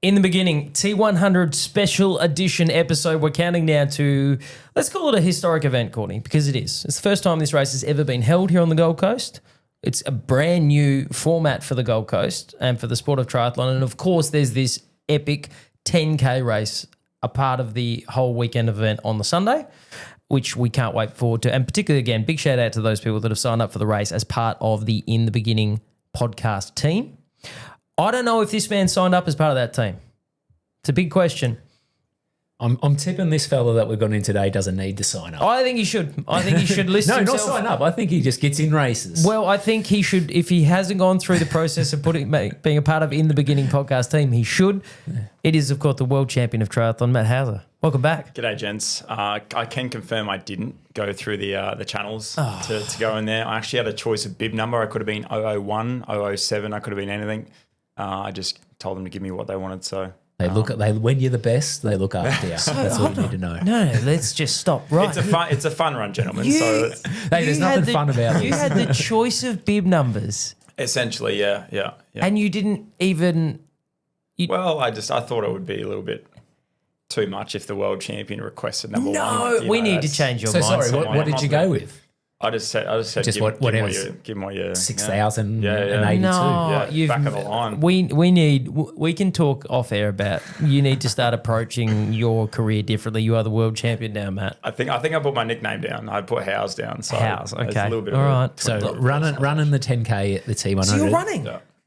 In the beginning, T100 special edition episode. We're counting down to, let's call it a historic event, Courtney, because it is. It's the first time this race has ever been held here on the Gold Coast. It's a brand new format for the Gold Coast and for the sport of triathlon. And of course, there's this epic 10K race, a part of the whole weekend event on the Sunday, which we can't wait forward to. And particularly, again, big shout out to those people that have signed up for the race as part of the In the Beginning podcast team. I don't know if this man signed up as part of that team. It's a big question. I'm tipping this fella that we've got in today doesn't need to sign up. I think he should. I think he should list No, himself. not sign up. I think he just gets in races. Well, I think he should, if he hasn't gone through the process of being a part of In the Beginning podcast team, he should. Yeah. It is, of course, the world champion of triathlon, Matt Hauser. Welcome back. G'day, gents. I can confirm I didn't go through the channels to go in there. I actually had a choice of bib number. I could have been 001, 007. I could have been anything. I just told them to give me what they wanted. So they when you're the best, they look after you. That's all you need to know. No, let's just stop. Right, it's a fun run, gentlemen. There's nothing fun about it. You had the choice of bib numbers. Essentially, yeah. And you didn't even. Well, I thought it would be a little bit too much if the world champion requested number one. No, we need to change your mind. Sorry, what did you go with? I just said just give him what you 6,082. No, back of the line. We can talk off air about you need to start approaching your career differently. You are the world champion now, Matt. I think I put my nickname down. I put House down. So House, okay. It's a little bit all of right. So running the 10K at the T100. So you're running.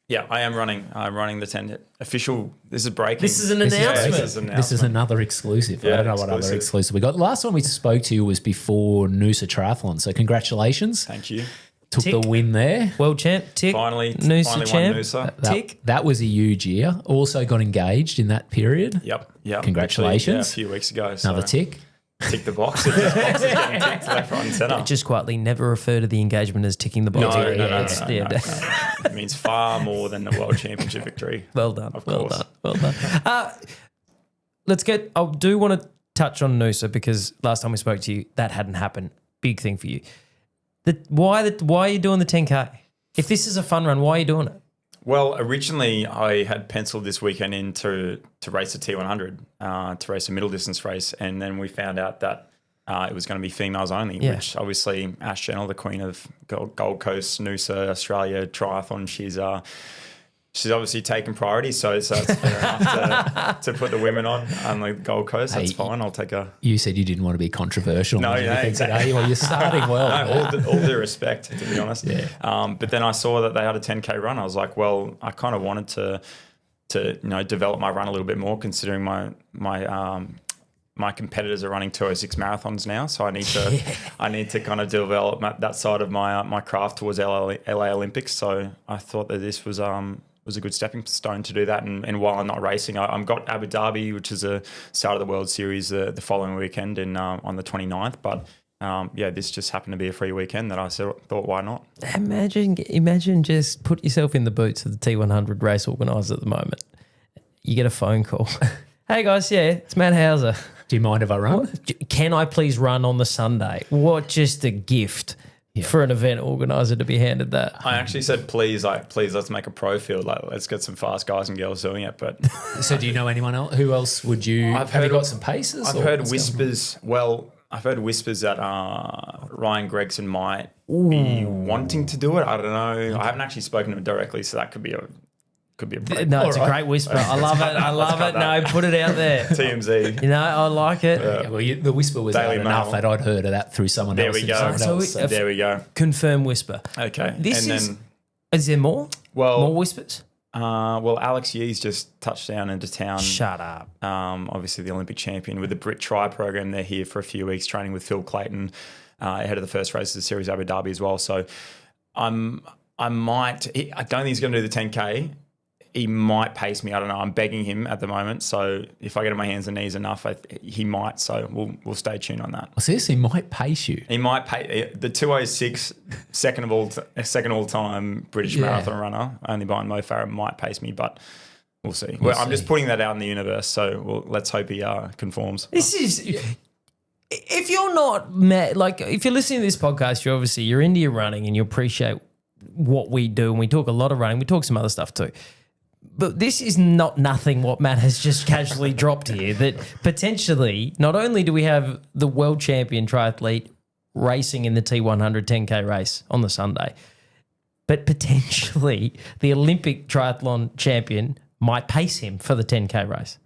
Yeah, I am running. I'm running the 10 official. This is breaking. This is an announcement. This is another exclusive. Yeah, I don't know what other exclusive we got. The last time we spoke to you was before Noosa Triathlon. So congratulations. Thank you. Took the win there. World champ. Tick. Finally Noosa won champ. Noosa. Tick. That was a huge year. Also got engaged in that period. Yep. Congratulations. Actually, a few weeks ago. So another tick. Tick the box. The box is getting ticked left, right, and centre. Just quietly, never refer to the engagement as ticking the box. No. It means far more than the World Championship victory. Well done. Of Well course. done. Well done. I do want to touch on Noosa because last time we spoke to you, that hadn't happened. Big thing for you. Why are you doing the 10K? If this is a fun run, why are you doing it? Well, originally I had penciled this weekend in to race the T100, to race a middle distance race, and then we found out that it was going to be females only, which obviously Ash Jennell, the queen of Gold Coast, Noosa, Australia triathlon, she's obviously taken priority, so it's fair enough to put the women on the Gold Coast. That's fine. I'll take a. You said you didn't want to be controversial. No, exactly. Today. Well, you're starting well. No, all due respect, to be honest. Yeah. But then I saw that they had a 10K run. I was like, well, I kind of wanted to develop my run a little bit more, considering my competitors are running 206 marathons now, so I need to kind of develop that side of my craft towards LA Olympics. So I thought that this was a good stepping stone to do that. And while I'm not racing, I've got Abu Dhabi, which is a start of the World Series the following weekend on the 29th. But this just happened to be a free weekend that I thought, why not? Imagine just put yourself in the boots of the T100 race organiser at the moment. You get a phone call. Hey guys, it's Matt Hauser. Do you mind if I run? Can I please run on the Sunday? What just a gift for an event organiser to be handed that. I actually said, please, let's make a pro field. Let's get some fast guys and girls doing it. But so, do you know anyone else? Who else would you? Have you got some paces? I've heard whispers. Well, I've heard whispers that Ryan Gregson might be wanting to do it. I don't know. I haven't actually spoken to him directly, so that could be a. No, it's a great whisper. I love it. No, put it out there. TMZ. I like it. Yeah, well, the whisper was Daily enough Mail. that I'd heard of that through someone else. There we go. Confirm whisper. Okay. Is there more? Well, more whispers? Well, Alex Yee's just touched down into town. Shut up. Obviously the Olympic champion with the Brit Tri program. They're here for a few weeks training with Phil Clayton ahead of the first race of the series Abu Dhabi as well. So I don't think he's going to do the 10K. He might pace me. I don't know. I'm begging him at the moment. So if I get on my hands and knees enough, he might. So we'll stay tuned on that. What's this? He might pace you. He might pay the 206 second all time British marathon runner, only behind Mo Farah, might pace me, but we'll see. I'm just putting that out in the universe. So let's hope he conforms. This is. If you're not if you're listening to this podcast, you're into your running and you appreciate what we do, and we talk a lot of running. We talk some other stuff too. But this is not nothing what Matt has just casually dropped here, that potentially not only do we have the world champion triathlete racing in the T100 10K race on the Sunday, but potentially the Olympic triathlon champion might pace him for the 10K race.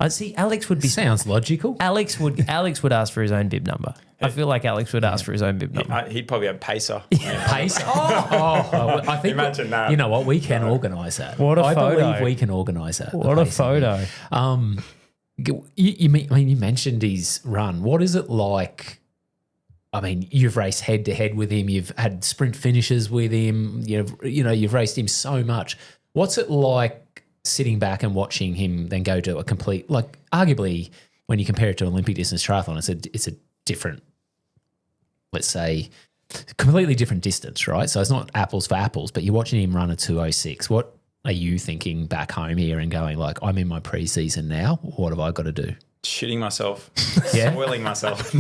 I see Alex would be... Sounds logical. Alex would ask for his own bib number. I feel like Alex would ask for his own bib number. He'd probably have pacer. Pace. I think Imagine that. You know what? We can organise that. What a I photo. believe we can organise that. What a photo. You mentioned his run. What is it like? I mean, you've raced head to head with him. You've had sprint finishes with him. You've raced him so much. What's it like sitting back and watching him then go to a complete, like, arguably when you compare it to Olympic distance triathlon, it's a different, let's say, completely different distance, right? So it's not apples for apples, but you're watching him run a 2:06. What are you thinking back home here and going like, I'm in my preseason now? What have I got to do? Shitting myself, Yeah? spoiling myself.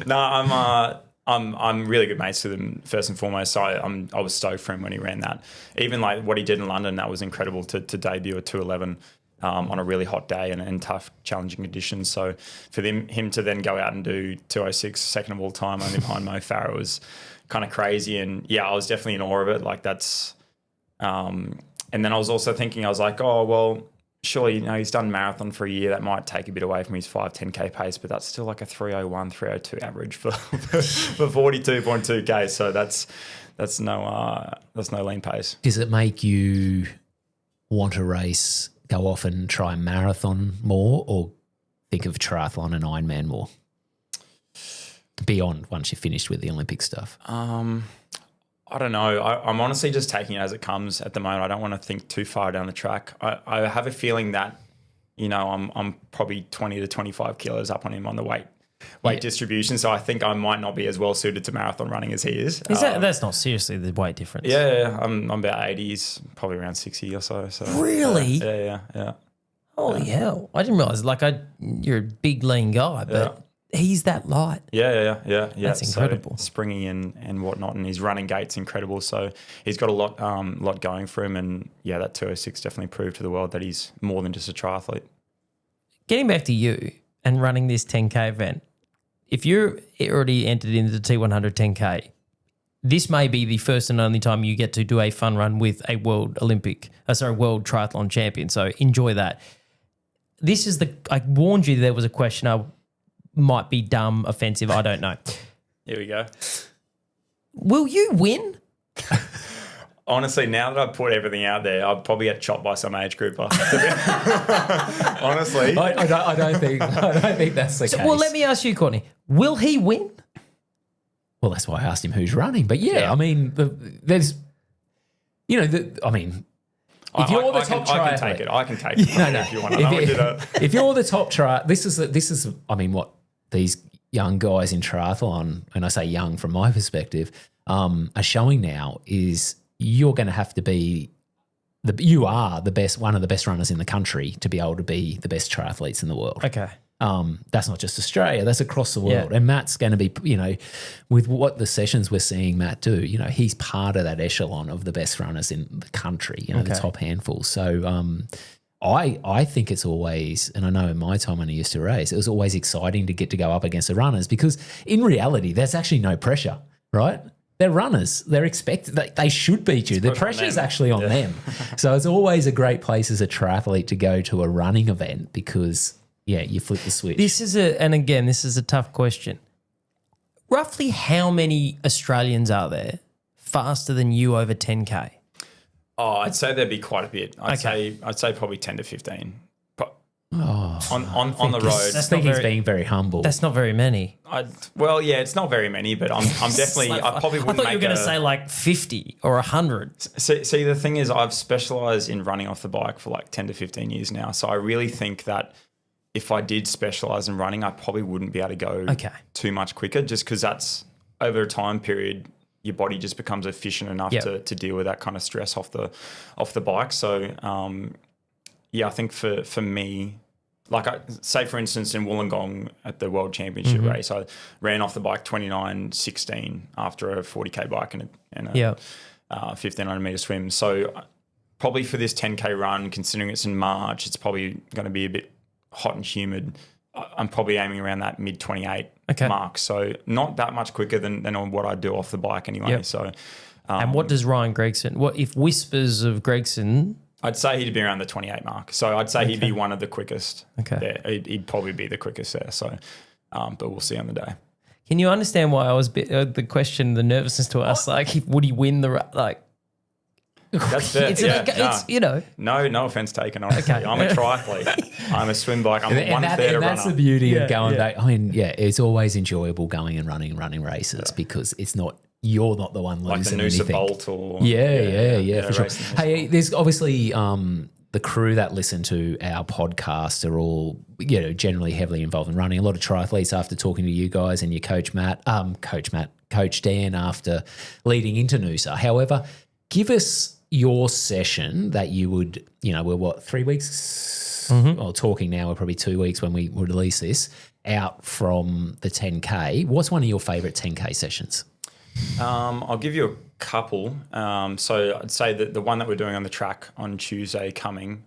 No, I'm really good mates with him first and foremost. So I was stoked for him when he ran that. Even like what he did in London, that was incredible to debut a 2:11 on a really hot day and tough, challenging conditions. So for him to then go out and do 2:06, second of all time, only behind Mo Farah, was kind of crazy. And yeah, I was definitely in awe of it. Like that's, and then I was also thinking, I was like, oh well, surely, he's done marathon for a year. That might take a bit away from his 5-10K pace, but that's still like a 3:01, 3:02 average for 42.2K. So that's no lean pace. Does it make you want to race, go off and try marathon more, or think of triathlon and Ironman more? Beyond once you're finished with the Olympic stuff. I don't know. I'm honestly just taking it as it comes at the moment. I don't want to think too far down the track. I have a feeling that, I'm probably 20 to 25 kilos up on him on the weight distribution. So I think I might not be as well suited to marathon running as he is. That's not seriously the weight difference? Yeah. I'm about 80s, probably around 60 or so. Really? Yeah. Holy hell. I didn't realise, you're a big lean guy, but he's that light. Yeah. That's incredible. So springy and whatnot, and his running gate's incredible. So he's got a lot going for him, and yeah, that 2:06 definitely proved to the world that he's more than just a triathlete. Getting back to you and running this 10K event, if you're already entered into the T100 10K, this may be the first and only time you get to do a fun run with a World Triathlon Champion. So enjoy that. I warned you there was a question I might be dumb, offensive, I don't know. Here we go. Will you win? Honestly, now that I've put everything out there, I'll probably get chopped by some age grouper. Honestly. I don't think that's the case. Well, let me ask you, Courtney. Will he win? Well, that's why I asked him who's running. But yeah. I mean, if you're the top triathlete, I can take it. No. If you want. If you're the top triathlete, this is. I mean, what these young guys in triathlon, and I say young from my perspective, are showing now is you're going to have to be you are the best, one of the best runners in the country to be able to be the best triathletes in the world. Okay. That's not just Australia, that's across the world. Yeah. And Matt's going to be, with what the sessions we're seeing Matt do, he's part of that echelon of the best runners in the country, the top handful. So I think it's always, and I know in my time when I used to race, it was always exciting to get to go up against the runners, because in reality, there's actually no pressure, right? They're runners. They're expected. They should beat you. The pressure is actually on them. So it's always a great place as a triathlete to go to a running event, because you flip the switch. This is a tough question. Roughly how many Australians are there faster than you over 10K? Oh, I'd say there'd be quite a bit. I'd say probably 10 to 15. On the road. I think he's being very humble. That's not very many. It's not very many, but I'm definitely. I probably wouldn't. I thought you were going to say like 50 or 100. See, the thing is, I've specialised in running off the bike for like 10 to 15 years now. So I really think that if I did specialise in running, I probably wouldn't be able to go too much quicker, just because that's over a time period. Your body just becomes efficient enough to deal with that kind of stress off the bike. So I think for me. Like, say, for instance, in Wollongong at the World Championship race, I ran off the bike 29:16 after a 40K bike and a 1,500 metre swim. So probably for this 10K run, considering it's in March, it's probably going to be a bit hot and humid. I'm probably aiming around that mid 28 mark. So not that much quicker than on what I do off the bike anyway. Yep. So, and what does Ryan Gregson, what if whispers of Gregson? I'd say he'd be around the 28 mark. So I'd say he'd be one of the quickest. Okay. There. He'd probably be the quickest there. So, but we'll see on the day. Can you understand why I was the question, the nervousness to us? Like, would he win the That's fair. It's you know. No offense taken, honestly. Okay. I'm a triathlete. I'm a swim bike. I'm a one-third runner. That's the beauty of going. Yeah. I mean, it's always enjoyable going and running races because it's not. You're not the one losing like the Noosa anything. Bolt or For sure. racing Hey, there's obviously the crew that listen to our podcast are all generally heavily involved in running. A lot of triathletes after talking to you guys and your coach Dan after leading into Noosa. However, give us your session that you would. We're 3 weeks. Well, talking now. We're probably 2 weeks when we release this out from the 10K. What's one of your favourite 10K sessions? I'll give you a couple. So I'd say that the one that we're doing on the track on Tuesday coming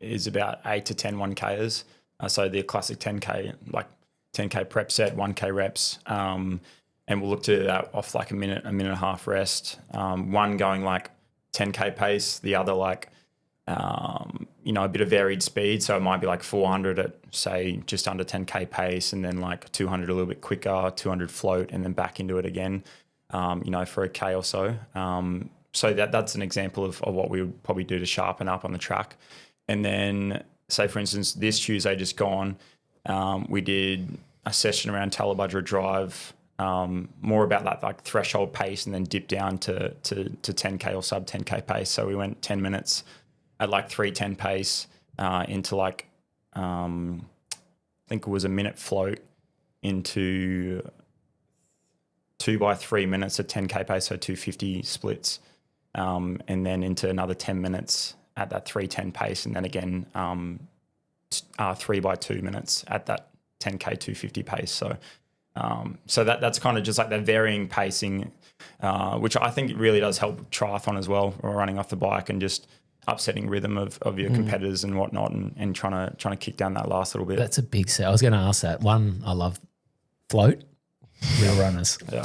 is about 8 to 10 1Kers. So the classic 10K, like 10K prep set, 1K reps. And we'll look to do that off like a minute and a half rest. One going like 10K pace, the other like, a bit of varied speed. So it might be like 400 at say just under 10K pace and then like 200 a little bit quicker, 200 float and then back into it again, for a K or so. So that's an example of what we would probably do to sharpen up on the track. And then say for instance, this Tuesday just gone, we did a session around Tallabudra Drive, more about that like threshold pace and then dip down to 10K or sub 10K pace. So we went 10 minutes at like 3:10 pace into like, I think it was a minute float into 2 by 3 minutes at 10K pace, so 250 splits, and then into another 10 minutes at that 3:10 pace, and then again 3 by 2 minutes at that 10K 250 pace. So that's kind of just like that varying pacing, which I think really does help triathlon as well, or running off the bike and just upsetting rhythm of your competitors and whatnot, and trying to kick down that last little bit. That's a big set. I was going to ask that. One, I love float. Real runners. Yeah.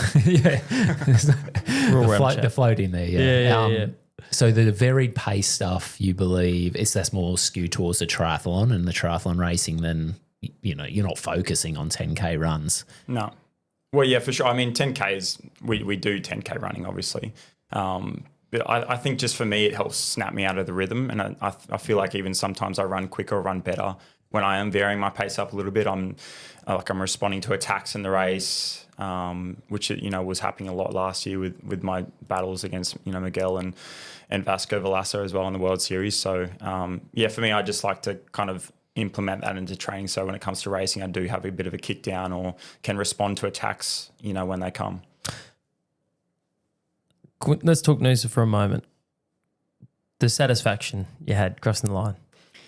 The float in there, Yeah. So the varied pace stuff, you believe, that's more skewed towards the triathlon and the triathlon racing than, you're not focusing on 10K runs. No. Well, yeah, for sure. I mean, 10Ks, we do 10K running, obviously. But I think just for me, it helps snap me out of the rhythm. And I feel like even sometimes I run quicker or run better when I am varying my pace up a little bit. I'm responding to attacks in the race, which, was happening a lot last year with my battles against, Miguel and Vasco Velasco as well in the World Series. So, for me, I just like to kind of implement that into training. So when it comes to racing, I do have a bit of a kick down or can respond to attacks, when they come. Let's talk Noosa for a moment. The satisfaction you had crossing the line.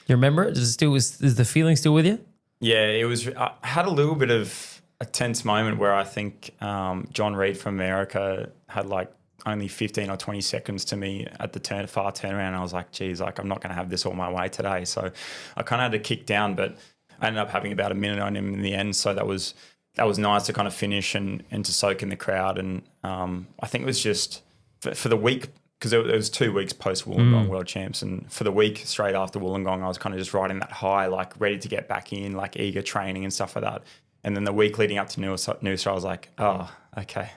You remember it? Is the feeling still with you? Yeah, it was. I had a little bit of a tense moment where I think John Reed from America had like only 15 or 20 seconds to me at the far turnaround. I was like, geez, like I'm not going to have this all my way today. So I kind of had to kick down, but I ended up having about a minute on him in the end. So that was nice to kind of finish and to soak in the crowd. And I think it was just for the week, because it was 2 weeks post Wollongong World Champs, and for the week straight after Wollongong, I was kind of just riding that high, like ready to get back in, like eager training and stuff like that. And then the week leading up to Noosa, I was like, oh, okay,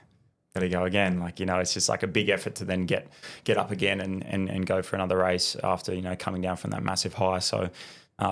got to go again. Like, it's just like a big effort to then get up again and go for another race after, coming down from that massive high. So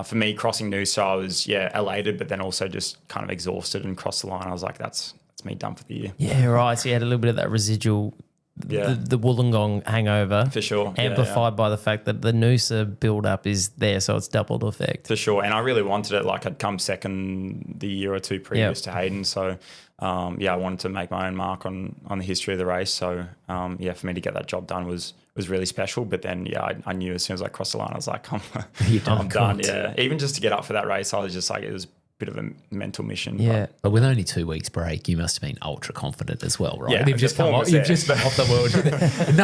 for me, crossing Noosa, I was, elated, but then also just kind of exhausted and crossed the line. I was like, that's me done for the year. Yeah, right. So you had a little bit of that residual, the Wollongong hangover. For sure. Amplified by the fact that the Noosa build-up is there, so it's doubled effect. For sure. And I really wanted it. Like I'd come second the year or two previous to Hayden. So, I wanted to make my own mark on the history of the race. So, for me to get that job done was really special. But then, I knew as soon as I crossed the line, I was like, I'm done. Yeah. Even just to get up for that race, I was just like, it was bit of a mental mission. Yeah. But with only 2 weeks break, you must have been ultra confident as well, right? Yeah, You've just come off, you've just been off the world.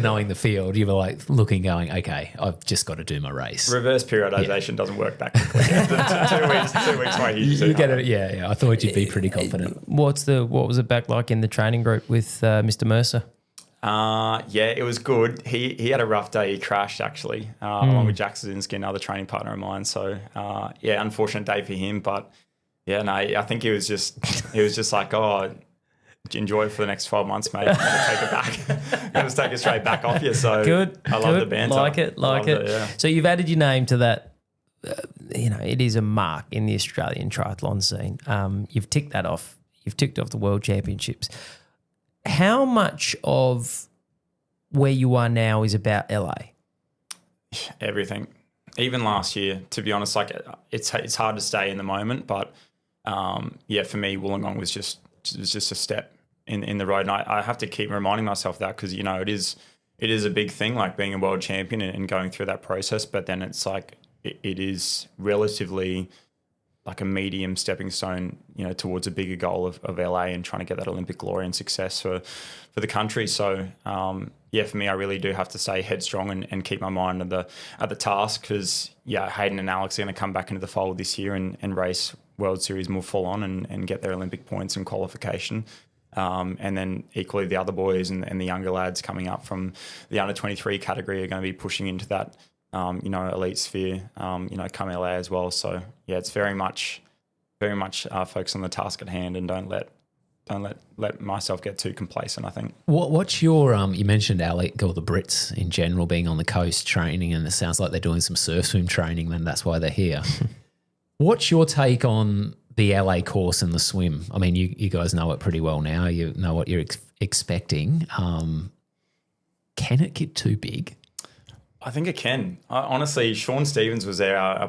knowing the field, you were like looking, going, okay, I've just got to do my race. Reverse periodization doesn't work that quickly. 2 weeks might You get it. Yeah. I thought you'd be pretty confident. What was it back like in the training group with Mr. Mercer? Yeah, it was good. He had a rough day. He crashed actually, along with Jack Zazinski, another training partner of mine. So yeah, unfortunate day for him. But yeah, no, I think he was just like, oh, enjoy it for the next 12 months, mate. I'm gonna take it back. Gonna take it straight back off you. So Good. I love the banter. Like it. Yeah. So you've added your name to that. It is a mark in the Australian triathlon scene. You've ticked that off. You've ticked off the World Championships. How much of where you are now is about LA? Everything. Even last year, to be honest, like it's hard to stay in the moment, but yeah, for me, Wollongong was just a step in the road, and I have to keep reminding myself that because it is a big thing, like being a world champion and going through that process. But then it's like it is relatively like a medium stepping stone, towards a bigger goal of LA and trying to get that Olympic glory and success for the country. So yeah, for me, I really do have to stay headstrong and keep my mind at the task because yeah, Hayden and Alex are going to come back into the fold this year and race World Series more full on and get their Olympic points and qualification. And then equally the other boys and the younger lads coming up from the under 23 category are going to be pushing into that elite sphere, come LA as well. So yeah, it's very much focus on the task at hand and don't let myself get too complacent, I think. What's your you mentioned Alec or the Brits in general being on the coast training, and it sounds like they're doing some surf swim training, then that's why they're here. What's your take on the LA course and the swim? I mean, you guys know it pretty well now. You know what you're expecting. Can it get too big? I think it can. Honestly, Sean Stevens was there, our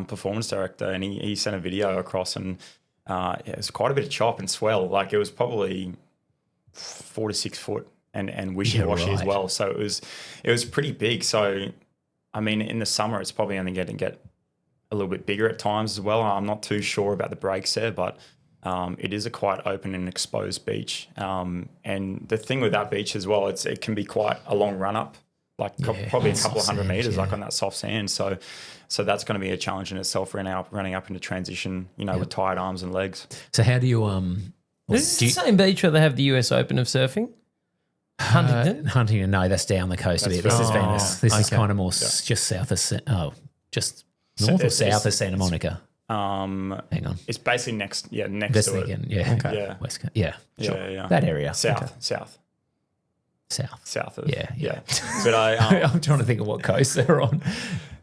performance director, and he sent a video across, and it was quite a bit of chop and swell. Like it was probably 4 to 6 foot and wishy-washy as well. So it was pretty big. So, I mean, in the summer, it's probably only going to get a little bit bigger at times as well. I'm not too sure about the breaks there, but it is a quite open and exposed beach. And the thing with that beach as well, it can be quite a long run-up. Like probably a couple of hundred meters, like on that soft sand. So that's going to be a challenge in itself, running up into transition, with tired arms and legs. So how do you Is this the same beach where they have the US Open of surfing? Huntington, no, that's down the coast a bit. This is Venice. This is kind of more just south of just north or south of Santa Monica. Hang on. It's basically next to it. Yeah. Okay. Yeah. West Coast. Yeah. Sure. Yeah. That area. South of Yeah. But I'm trying to think of what coast they're on.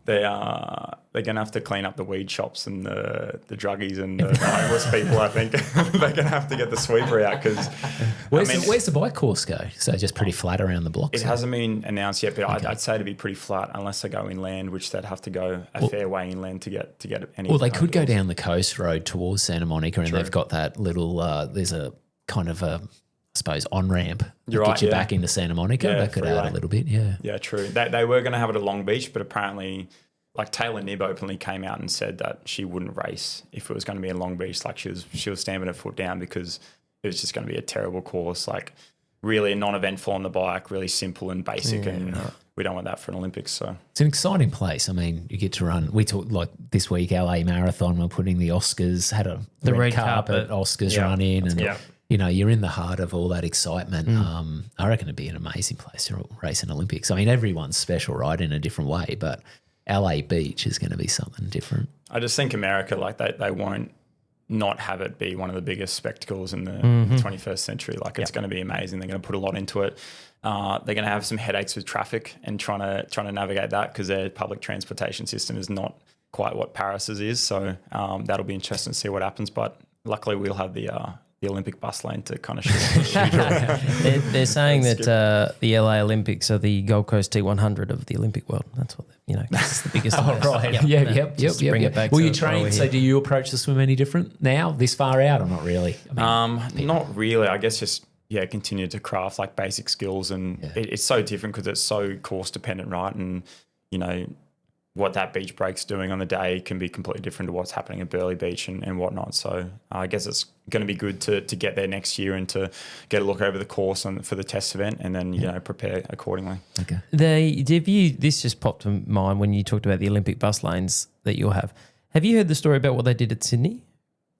They're going to have to clean up the weed shops and the druggies and the homeless people. I think they're going to have to get the sweeper out because where's the bike course go? So just pretty flat around the blocks. It hasn't been announced yet, but I'd say to be pretty flat unless they go inland, which they'd have to go a fair way inland to get any. Well, they could go down the coast road towards Santa Monica, and they've got that little. There's a kind of a, I suppose, on ramp to get you back into Santa Monica. Yeah, that could add a little bit. Yeah. Yeah, true. They were going to have it at Long Beach, but apparently. Like Taylor Nibb openly came out and said that she wouldn't race if it was going to be in Long Beach. Like she was stamping her foot down because it was just going to be a terrible course. Like really non-eventful on the bike, really simple and basic, and we don't want that for an Olympics. So it's an exciting place. I mean, you get to run. We talked like this week, LA Marathon. We're putting the Oscars. Had the red carpet Oscars run in, and you're in the heart of all that excitement. I reckon it'd be an amazing place to race an Olympics. I mean, everyone's special, right, in a different way, but LA Beach is going to be something different. I just think America, like they won't not have it be one of the biggest spectacles in the 21st century. Like it's going to be amazing. They're going to put a lot into it. They're going to have some headaches with traffic and trying to navigate that because their public transportation system is not quite what Paris's is. So that'll be interesting to see what happens. But luckily we'll have the Olympic bus lane to kind of shoot around. They're saying that the LA Olympics are the Gold Coast T100 of the Olympic world. That's what it's the biggest. Oh, right. Yep. Bring it back. Will you train? So do you approach the swim any different now, this far out, or not really? Not really. I guess just continue to craft like basic skills, and it's so different because it's so course dependent, right? And what that beach break's doing on the day can be completely different to what's happening at Burleigh Beach and whatnot. So I guess it's going to be good to get there next year and to get a look over the course for the test event and then, prepare accordingly. Okay. This just popped to mind when you talked about the Olympic bus lanes that you'll have. Have you heard the story about what they did at Sydney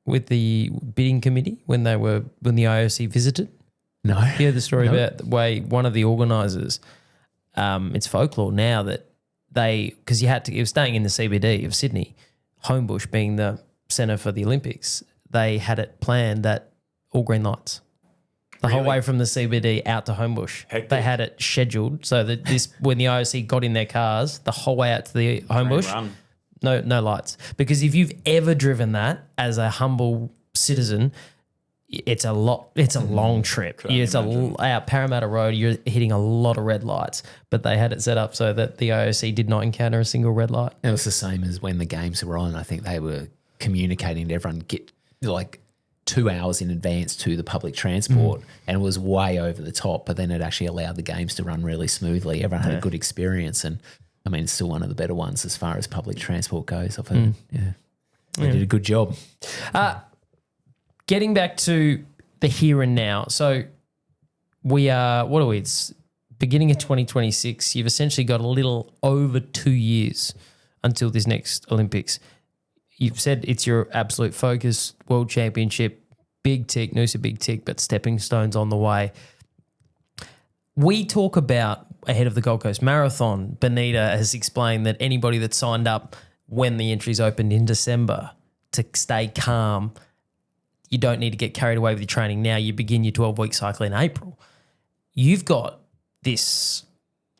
with the bidding committee when the IOC visited? No. You heard the story about the way one of the organisers, it's folklore now that because it was staying in the CBD of Sydney, Homebush being the centre for the Olympics, they had it planned that all green lights. The whole way from the CBD out to Homebush. Hectic. They had it scheduled so that when the IOC got in their cars, the whole way out to the Homebush, no lights. Because if you've ever driven that as a humble citizen, it's a long trip. Out Parramatta Road, you're hitting a lot of red lights, but they had it set up so that the IOC did not encounter a single red light. It was the same as when the games were on. I think they were communicating to everyone, get like 2 hours in advance to the public transport, and it was way over the top, but then it actually allowed the games to run really smoothly. Everyone had a good experience, and I mean, it's still one of the better ones as far as public transport goes. I've heard, they did a good job. Getting back to the here and now. So we are, it's beginning of 2026. You've essentially got a little over 2 years until this next Olympics. You've said it's your absolute focus, World Championship, big tick, Noosa big tick, but stepping stones on the way. We talk about ahead of the Gold Coast Marathon, Benita has explained that anybody that signed up when the entries opened in December to stay calm, you don't need to get carried away with your training now. You begin your 12-week cycle in April. You've got this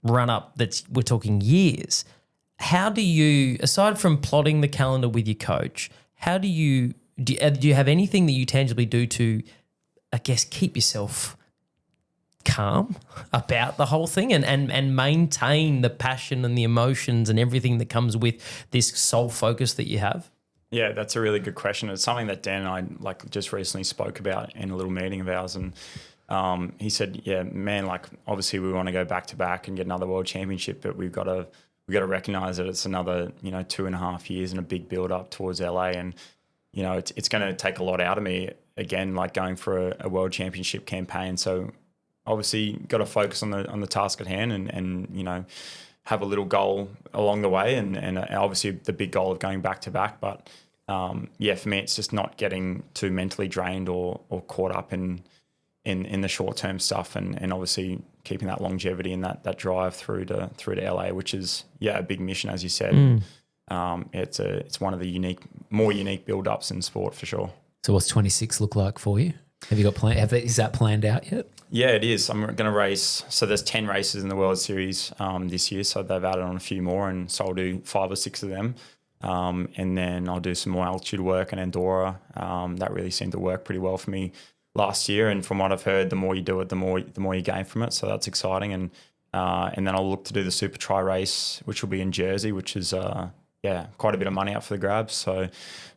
run-up we're talking years. How do you, aside from plotting the calendar with your coach, do you have anything that you tangibly do to, I guess, keep yourself calm about the whole thing and maintain the passion and the emotions and everything that comes with this sole focus that you have? Yeah, that's a really good question. It's something that Dan and I just recently spoke about in a little meeting of ours, and he said, "Yeah, man, obviously we want to go back to back and get another world championship, but we've got to recognise that it's another 2.5 years and a big build up towards LA, and it's going to take a lot out of me again, going for a world championship campaign. So obviously got to focus on the task at hand and have a little goal along the way, and obviously the big goal of going back to back, but." For me, it's just not getting too mentally drained or caught up in the short term stuff, and obviously keeping that longevity and that drive through to LA, which is a big mission, as you said. It's one of the more unique build ups in sport for sure. So what's 26 look like for you? Have you got is that planned out yet? Yeah, it is. I'm going to race. So there's 10 races in the World Series this year, so they've added on a few more, and so I'll do 5 or 6 of them. And then I'll do some more altitude work in Andorra. That really seemed to work pretty well for me last year. And from what I've heard, the more you do it, the more you gain from it. So that's exciting. And then I'll look to do the Super Tri race, which will be in Jersey, which is quite a bit of money up for the grabs. So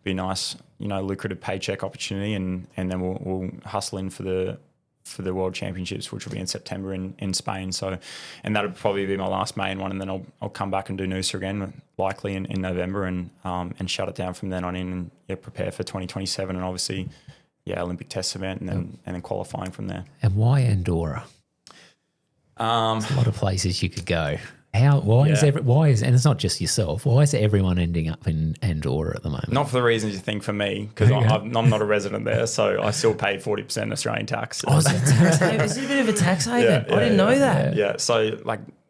be a nice, lucrative paycheck opportunity. And then we'll hustle in for the World Championships, which will be in September in Spain. So, and that'll probably be my last main one, and then I'll come back and do Noosa again, likely in November, and shut it down from then on in and prepare for 2027, and obviously, Olympic test event, and then qualifying from there. And why Andorra? There's a lot of places you could go. Why is and it's not just yourself, why is everyone ending up in Andorra at the moment? Not for the reasons you think for me, because I'm not a resident there, so I still pay 40% Australian tax. Oh, is it a tax haven? Is it a bit of a tax haven? I didn't know that. Yeah, so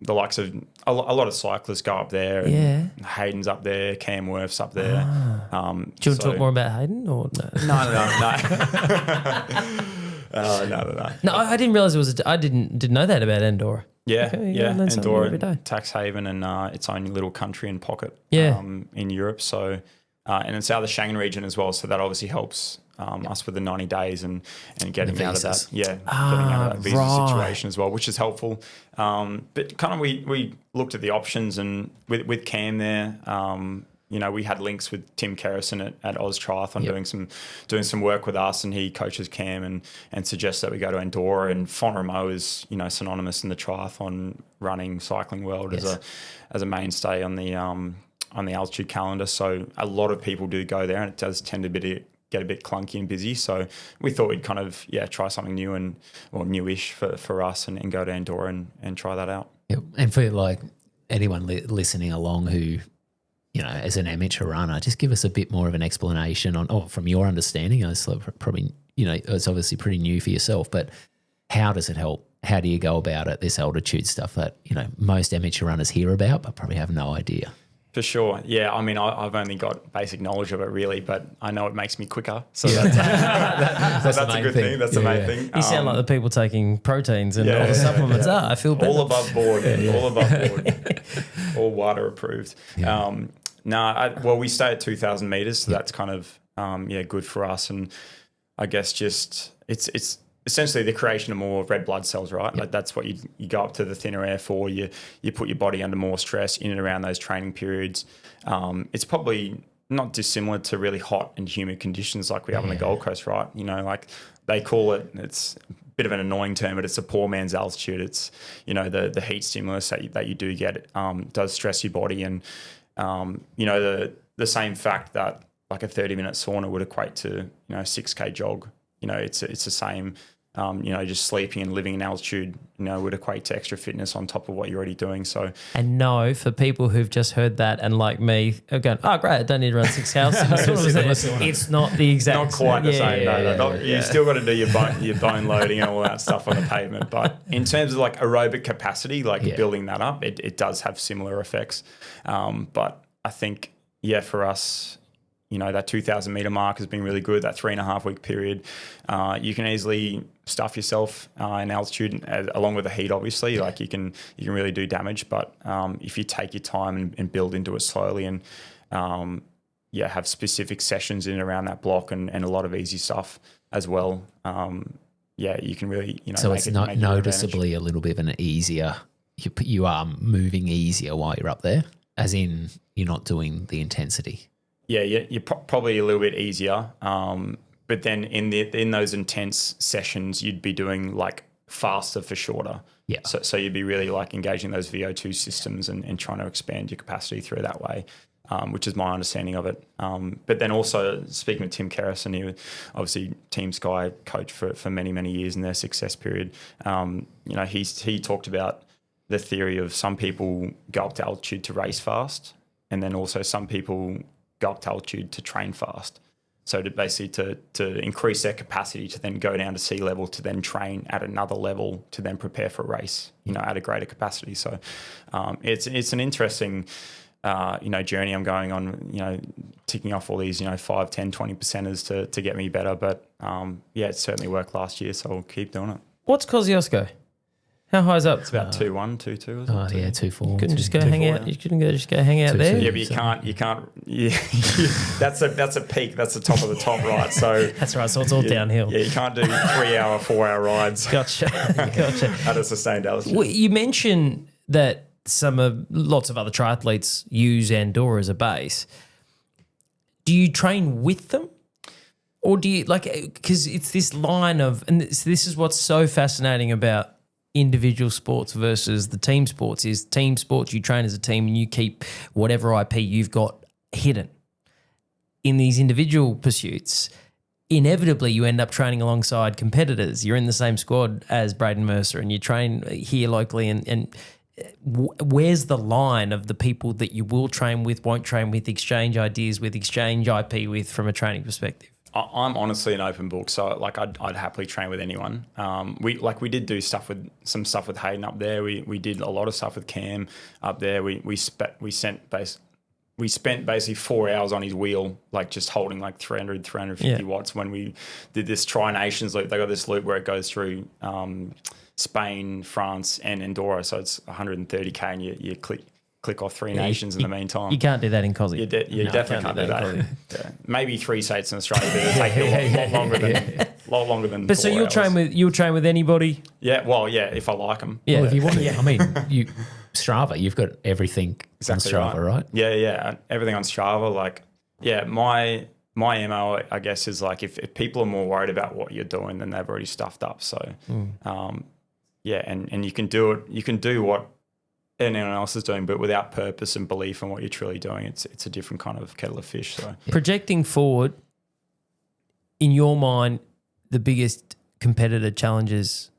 the likes of a lot of cyclists go up there. Yeah. Hayden's up there, Cam Worth's up there. Do you want to talk more about Hayden or no? No. No, I didn't realise I didn't know that about Andorra. Yeah, Okay, Andorra, tax haven, and its own little country and pocket in Europe. So, and it's out of the Schengen region as well. So that obviously helps us with the 90 days and getting out of that. Yeah, getting out of that visa situation as well, which is helpful. But kind of we looked at the options, and with Cam there, we had links with Tim Kerrison at Oz Triathlon doing some work with us, and he coaches Cam and suggests that we go to Andorra. And Font Rumour is synonymous in the triathlon running cycling world as a mainstay on on the altitude calendar. So a lot of people do go there, and it does tend to get a bit clunky and busy. So we thought we'd kind of, try something new or newish for us and go to Andorra and try that out. Yep. And for like anyone listening along who, as an amateur runner, just give us a bit more of an explanation on, from your understanding. It's probably, it's obviously pretty new for yourself, but how does it help? How do you go about it? This altitude stuff that, most amateur runners hear about, but probably have no idea. For sure. Yeah. I mean, I've only got basic knowledge of it really, but I know it makes me quicker. So that's a good thing. That's the main thing. You sound like the people taking proteins and all the supplements. I feel better. All above board. All above board. All WADA approved. Yeah. Well, we stay at 2,000 meters. So that's kind of, good for us. And I guess just it's essentially the creation of more red blood cells, right? Yep. Like that's what you go up to the thinner air for. You put your body under more stress in and around those training periods. It's probably not dissimilar to really hot and humid conditions like we have on the Gold Coast, right? Like they call it's a bit of an annoying term, but it's a poor man's altitude. It's, the heat stimulus that you do get does stress your body. And, the same fact that like a 30-minute sauna would equate to, 6K jog. It's the same. Just sleeping and living in altitude, would equate to extra fitness on top of what you're already doing. So, and no, for people who've just heard that and like me are going, oh great, I don't need to run 6 hours. It's not the exact, not quite the same. You still got to do your bone loading and all that stuff on the pavement. But in terms of like aerobic capacity, building that up, it does have similar effects. But I think for us, that 2,000 meter mark has been really good. That 3.5 week period, you can easily stuff yourself in altitude, along with the heat. Obviously, like you can really do damage. But if you take your time and build into it slowly, and have specific sessions in and around that block, and a lot of easy stuff as well. You can really So it's not noticeably a little bit of an easier. You are moving easier while you're up there, as in you're not doing the intensity. Yeah, you're probably a little bit easier. But then in those intense sessions, you'd be doing like faster for shorter. Yeah. So you'd be really like engaging those VO2 systems and trying to expand your capacity through that way, which is my understanding of it. But then also speaking with Tim Kerrison, he was obviously Team Sky coach for many, many years in their success period. He talked about the theory of some people go up to altitude to race fast, and then also some people go up to altitude to train fast. So to basically to increase their capacity to then go down to sea level to then train at another level to then prepare for a race, at a greater capacity. So it's an interesting, journey I'm going on, ticking off all these, 5, 10, 20%ers to get me better. But it certainly worked last year, so I'll keep doing it. What's Kosciuszko? How high is up? It's about 2.1, 2.2. Isn't it? 2.4. Couldn't just go hang out. You couldn't just go hang out there. Yeah, but you can't. Yeah, that's a peak. That's the top of the top, right? So that's right. So it's all downhill. Yeah, you can't do 3-hour, 4-hour rides. Gotcha. At a sustained altitude. Well, you mentioned that lots of other triathletes use Andorra as a base. Do you train with them? Or do you because it's this line of, and this is what's so fascinating about individual sports versus the team sports, is team sports you train as a team and you keep whatever IP you've got hidden. In these individual pursuits, inevitably you end up training alongside competitors. You're in the same squad as Braden Mercer and you train here locally, and where's the line of the people that you will train with, won't train with, exchange ideas with, exchange IP with from a training perspective? I'm honestly an open book, so I'd happily train with anyone. We did do some stuff with Hayden up there. We did a lot of stuff with Cam up there. We spent basically 4 hours on his wheel, like just holding like 350 watts when we did this Tri-Nations loop. They got this loop where it goes through Spain, France, and Andorra. So it's 130K, and you click off three nations in the meantime. You can't do that in Cosy. You definitely can't do that. Yeah. Maybe 3 states in Australia, but it'll take you a lot longer than. But so you'll train with anybody? Yeah, well, yeah, if I like them. Yeah, well, if you want. I mean, Strava, you've got everything exactly on Strava, right? Yeah, everything on Strava. Like, yeah, my MO, I guess, is like if people are more worried about what you're doing, then they've already stuffed up. So, and you can do it. You can do what anyone else is doing, but without purpose and belief in what you're truly doing, it's a different kind of kettle of fish. So projecting forward, in your mind, the biggest competitor challenges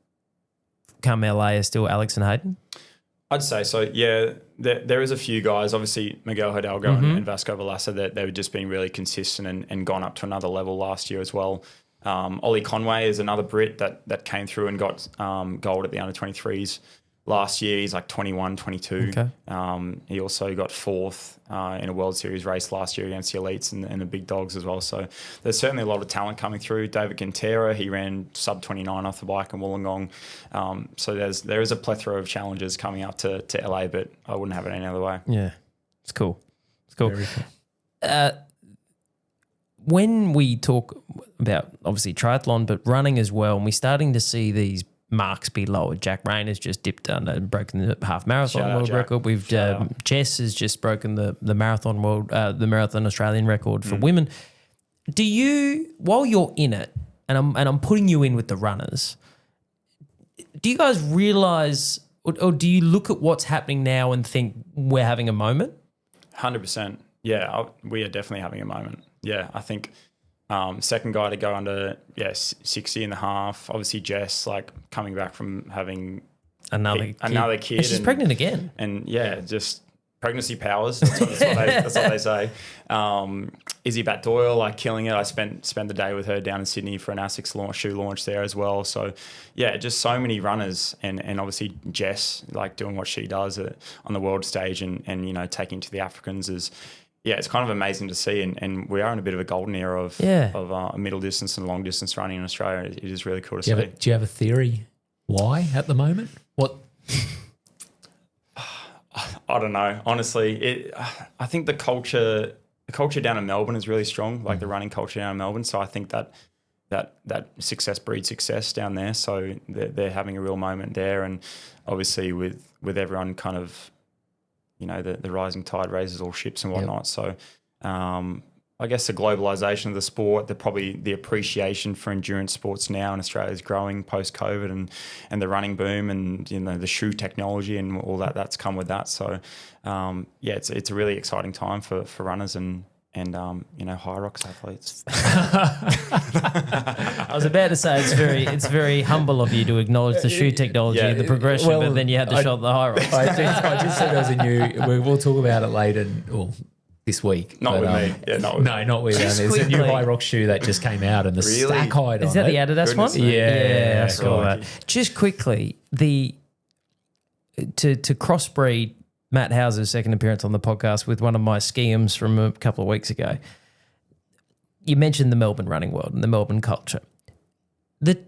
come LA are still Alex and Hayden? I'd say so. Yeah, there is a few guys. Obviously, Miguel Hidalgo and Vasco Velasa, that they were just being really consistent and gone up to another level last year as well. Ollie Conway is another Brit that came through and got gold at the under-23s last year. He's like 21, 22. Okay. He also got fourth in a World Series race last year against the elites and the big dogs as well. So there's certainly a lot of talent coming through. David Quintera, he ran sub-29 off the bike in Wollongong. So there is a plethora of challenges coming up to LA, but I wouldn't have it any other way. Yeah, it's cool. It's cool. Very cool. When we talk about, obviously, triathlon, but running as well, and we're starting to see these marks be lowered. Jack Rain has just dipped under and broken the half marathon Shout out, world Jack. record. We've Jess has just broken the marathon the marathon Australian record for women. Do you, while you're in it, and I'm putting you in with the runners, do you guys realise, or do you look at what's happening now and think we're having a moment? 100%. Yeah, we are definitely having a moment. Yeah, I think second guy to go under 60 and a half. Obviously, Jess, like coming back from having Another kid. kid. She's pregnant again. And yeah, just pregnancy powers. That's what they say. Izzy Bat Doyle, like killing it. I spent the day with her down in Sydney for an ASICS shoe launch there as well. So yeah, just so many runners, and obviously Jess, like doing what she does on the world stage, and you know, taking to the Africans is. Yeah, it's kind of amazing to see, and we are in a bit of a golden era of middle distance and long distance running in Australia. It is really cool to see. Do you have a theory why at the moment? What? I don't know. Honestly, I think the culture down in Melbourne is really strong, like the running culture down in Melbourne. So I think that success breeds success down there. So they're having a real moment there, and obviously with everyone kind of. You know, the rising tide raises all ships and whatnot. Yep. So I guess the globalisation of the sport, the appreciation for endurance sports now in Australia is growing post-COVID, and the running boom, and you know, the shoe technology and all that's come with that. So it's a really exciting time for runners and you know, high rocks athletes. I was about to say it's very humble of you to acknowledge the shoe technology and the progression, but then you had to show the high rocks. I just said there was a new. We'll talk about it later, this week. Not with me. Yeah, not with me. There's a new high rock shoe that just came out, and the stack height on it. Is that the Adidas one? Yeah, I saw that. Just quickly, to crossbreed Matt Hauser's second appearance on the podcast with one of my skiums from a couple of weeks ago. You mentioned the Melbourne running world and the Melbourne culture.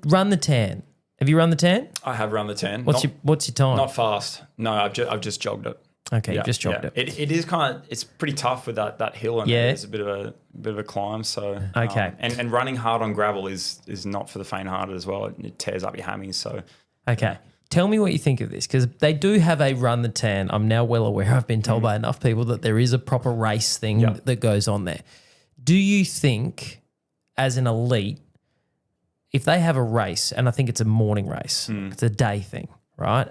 Run the tan. Have you run the tan? I have run the tan. What's your time? Not fast. No, I've just jogged it. Okay, you just jogged it. It is it's pretty tough with that hill, and it's a bit of a climb. So okay, and running hard on gravel is not for the faint-hearted as well. It tears up your hammies. So okay. Tell me what you think of this, because they do have a run the tan. I'm now well aware, I've been told by enough people that there is a proper race thing that goes on there. Do you think, as an elite, if they have a race, and I think it's a morning race, it's a day thing, right?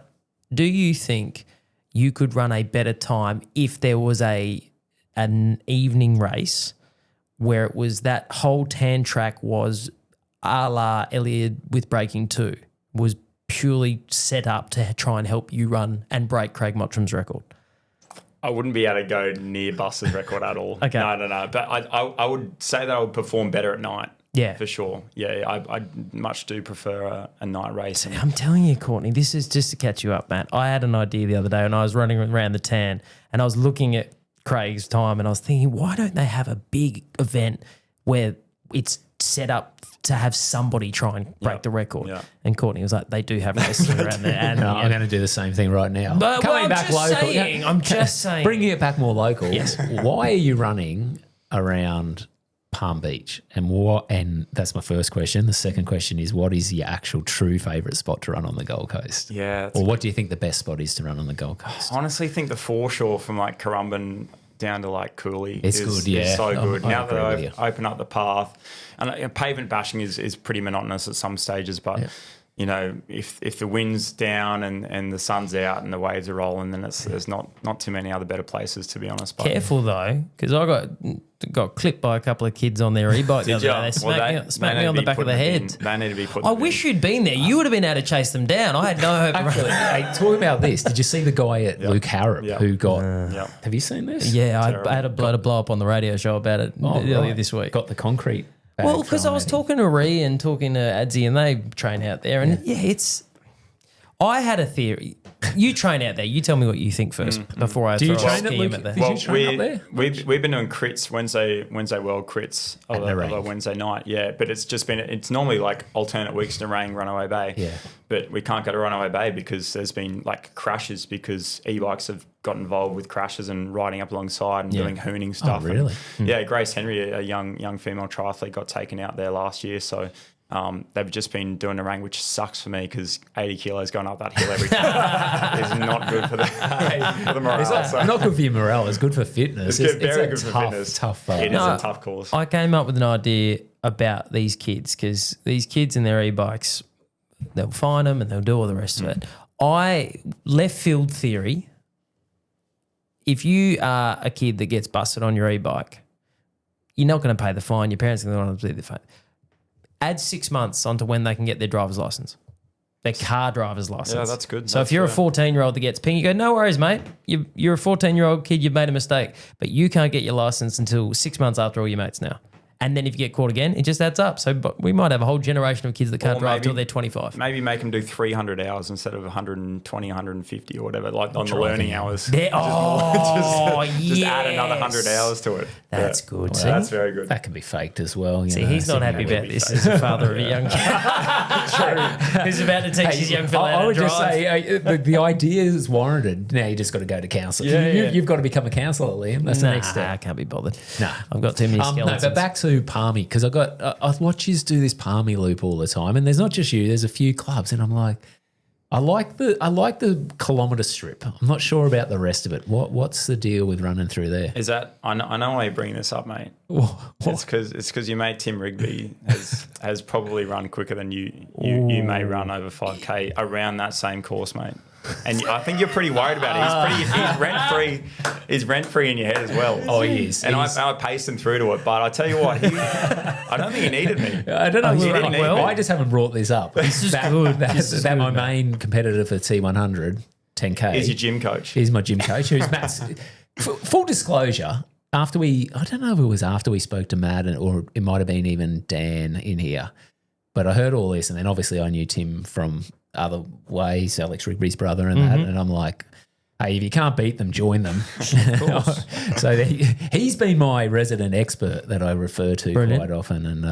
Do you think you could run a better time if there was an evening race where it was that whole tan track was a la Elliot with Breaking 2, was purely set up to try and help you run and break Craig Mottram's record? I wouldn't be able to go near Buster's record at all. Okay. No. But I would say that I would perform better at night. Yeah. For sure. Yeah, I much do prefer a night race. I'm telling you, Courtney, this is just to catch you up, Matt. I had an idea the other day when I was running around the tan, and I was looking at Craig's time, and I was thinking, why don't they have a big event where it's set up to have somebody try and break the record? Yeah. And Courtney was like, they do have races around there. And no, I'm going to do the same thing right now. But I'm just saying. Bringing it back more local. Yes. Why are you running around Palm Beach? And that's my first question. The second question is, what is your actual true favourite spot to run on the Gold Coast? Yeah. Or what do you think the best spot is to run on the Gold Coast? I honestly think the foreshore from like Currumbin down to like Cooley is good, yeah. is so good. I Now that agree with I've opened up the path, and pavement bashing is pretty monotonous at some stages, but you know, if the wind's down and the sun's out and the waves are rolling, then there's not too many other better places, to be honest. But Careful though, because I got clipped by a couple of kids on their e-bike the other day. They smacked me on the back of the head. They need to be put. I wish you'd been there. You would have been able to chase them down. I had no hope. Actually, hey, talking about this, did you see the guy at Luke Harrop who got? Have you seen this? Yeah, I had a blow up on the radio show about it earlier this week. Got the concrete. Well, because I was talking to Ree and talking to Adzi, and they train out there, and it's. I had a theory. You train out there. You tell me what you think first before I throw a scheme at there. Did you train up there? We've been doing crits Wednesday world crits of a Wednesday night. Yeah, but it's normally like alternate weeks in Narang, Runaway Bay. Yeah. But we can't go to Runaway Bay because there's been like crashes because e-bikes have got involved with crashes and riding up alongside and doing hooning stuff. Oh, really? Yeah, Grace Henry, a young female triathlete, got taken out there last year. So they've just been doing the Narang, which sucks for me because 80 kilos going up that hill every time is not good for the morale. So. Not good for your morale. It's good for fitness. It's very good for fitness. It is a tough course. I came up with an idea about these kids because these kids and their e-bikes, they'll find them and they'll do all the rest of it. Left field theory, if you are a kid that gets busted on your e-bike, you're not going to pay the fine. Your parents are going to pay the fine. Add 6 months onto when they can get their driver's license, their car driver's license. Yeah, that's good. So if you're a 14-year-old that gets pinged, you go, no worries, mate. You're a 14-year-old kid, you've made a mistake, but you can't get your license until 6 months after all your mates now. And then if you get caught again, it just adds up. So we might have a whole generation of kids that can't drive till they're 25. Maybe make them do 300 hours instead of 120, 150 or whatever, like on the learning hours. Just add another 100 hours to it. That's good. Well, that's very good. That can be faked as well. See, he's not happy about this as a father of a young kid. Who's about to teach his young fella how to drive. I would just say the idea is warranted. Now you just got to go to counsellor. You've got to become a counsellor, Liam. That's the next step. I can't be bothered. Nah. I've got too many skeletons. No, but back to Palmy, because I watch you do this Palmy loop all the time, and there's not just you. There's a few clubs, and I'm like, I like the kilometre strip. I'm not sure about the rest of it. What's the deal with running through there? Is that I know why you bring this up, mate. It's because your mate Tim Rigby has probably run quicker than you may run over 5K around that same course, mate. And I think you're pretty worried about it. He's rent free. He's rent free in your head as well. Oh, he is. And I paced him through to it. But I tell you what, I don't think he needed me. I don't know. He didn't need me. I just haven't brought this up. This is good. That my main competitor for T100 10K. He's your gym coach. He's my gym coach. Who's Matt's. Full disclosure. I don't know if it was after we spoke to Matt or it might have been even Dan in here, but I heard all this, and then obviously I knew Tim from other ways, Alex Rigby's brother and that, and I'm like, hey, if you can't beat them, join them. Of course. So he's been my resident expert that I refer to quite often, and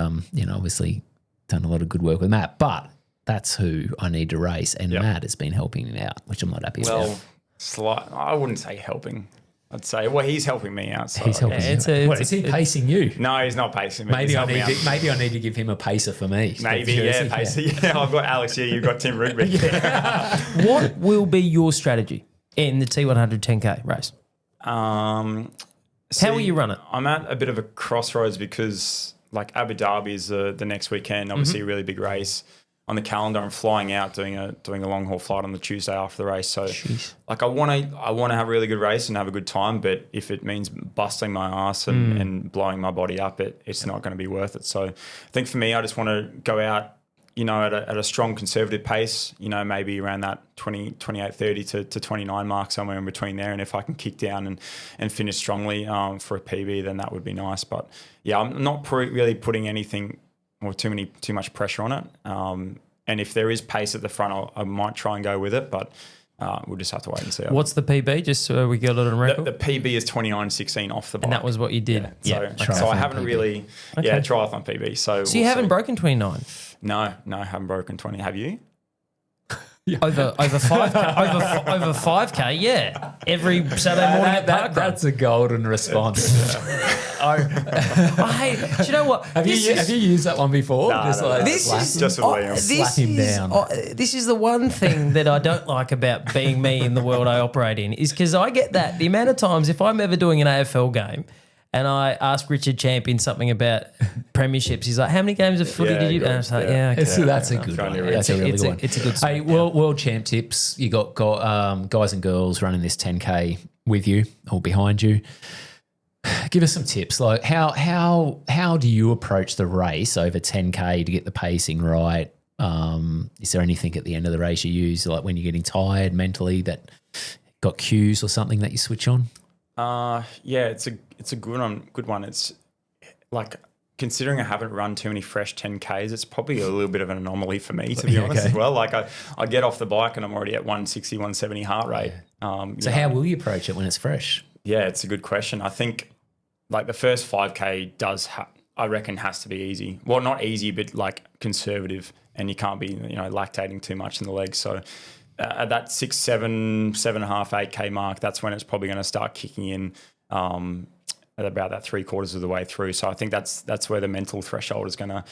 obviously done a lot of good work with Matt, but that's who I need to race, and Matt has been helping me out, which I'm not happy about. I wouldn't say helping. I'd say, he's helping me out. So he's helping you. Is he pacing you? No, he's not pacing me. Maybe I need to give him a pacer for me. Maybe, pacer. Yeah, I've got Alex Yee, you've got Tim Rigby. What will be your strategy in the T100 10K race? How will you run it? I'm at a bit of a crossroads because like Abu Dhabi is the next weekend, obviously a really big race on the calendar. I'm flying out doing a long haul flight on the Tuesday after the race. So like I want to have a really good race and have a good time, but if it means busting my ass and blowing my body up, it's not going to be worth it. So I think for me, I just want to go out, at a strong conservative pace, maybe around that 28:30 to 29 mark, somewhere in between there. And if I can kick down and finish strongly for a PB, then that would be nice. But yeah, I'm not really putting anything or too much pressure on it. And if there is pace at the front, I might try and go with it, but we'll just have to wait and see. What's the PB, just so we get it on record? The PB is 29:16 off the bike. And that was what you did? So I haven't really, triathlon PB. So you haven't broken 29? No, I haven't broken 20. Have you? Over 5K, over 5K, yeah. Every Saturday morning at parkrun. That's a golden response. Hey, do you know what? Have you used that one before? This is just for Liam. Slap him down. This is the one thing that I don't like about being me in the world I operate in, is because I get that the amount of times if I'm ever doing an AFL game And I asked Richard Champion something about premierships. He's like, how many games of footy did you? And I was like, okay. That's a good one. That's a really good one. It's a good sport. Hey, world champ tips. You got guys and girls running this 10K with you or behind you. Give us some tips. Like how do you approach the race over 10K to get the pacing right? Is there anything at the end of the race you use, like when you're getting tired mentally, that got cues or something that you switch on? Yeah, it's a good one. It's like, considering I haven't run too many fresh 10Ks, it's probably a little bit of an anomaly for me, to be honest, as well. Like I get off the bike and I'm already at 160, 170 heart rate. So how will you approach it when it's fresh? Yeah, it's a good question. I think like the first 5K I reckon has to be easy. Well, not easy, but like conservative, and you can't be, lactating too much in the legs. So at that 6, 7, 7.5, 8K mark, that's when it's probably going to start kicking in at about that 3/4 of the way through. So I think that's where the mental threshold is going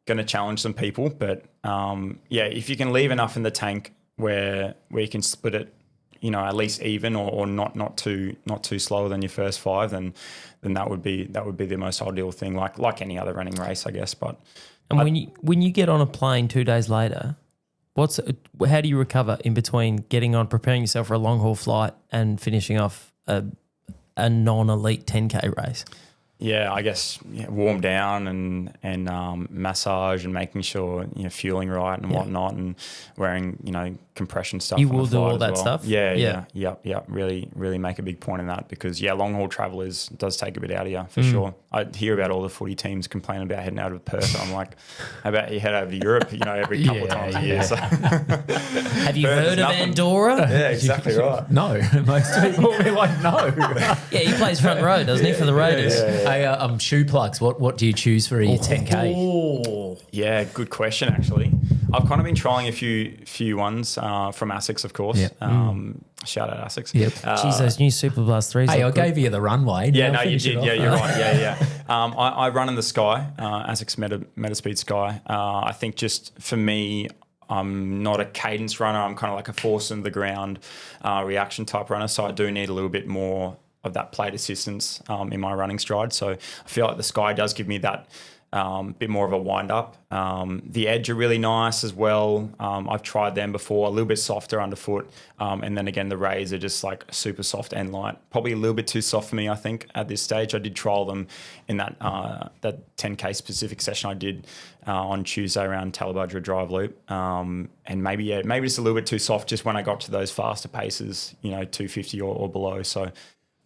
to challenge some people. But if you can leave enough in the tank where you can split it, at least even or not too slower than your first 5, then that would be the most ideal thing. Like any other running race, I guess. But when you get on a plane 2 days later, how do you recover in between getting on, preparing yourself for a long haul flight and finishing off a non-elite 10K race? Yeah, I guess warm down and massage and making sure fueling right and whatnot, and wearing compression stuff. You will do all that stuff. Yeah. Really, really make a big point in that, because long haul travel does take a bit out of you for sure. I hear about all the footy teams complaining about heading out of Perth. And I'm like, how about you head over to Europe? Every couple of times a year. So. Have you heard of Andorra? Yeah, exactly right. No, most people will be like, no. Yeah, he plays front row, doesn't he, for the Raiders? Yeah. Hey, shoe plugs. What do you choose for your 10K? Oh, yeah, good question. Actually, I've kind of been trying a few ones from ASICS, of course. Yep. Shout out ASICS. Yep. Jeez, those new Super Blast 3s. Hey, I gave you the runway. Yeah, no, you did. Yeah, you're right. Yeah. I run in the Sky, ASICS Metaspeed Sky. I think just for me, I'm not a cadence runner. I'm kind of like a force in the ground reaction type runner. So I do need a little bit more of that plate assistance in my running stride. So I feel like the Sky does give me that bit more of a wind up. The Edge are really nice as well. I've tried them before, a little bit softer underfoot. And then again, the Rays are just like super soft and light. Probably a little bit too soft for me, I think, at this stage. I did trial them in that 10K specific session I did on Tuesday around Talabudra Drive Loop. And maybe just a little bit too soft just when I got to those faster paces, 250 or below. So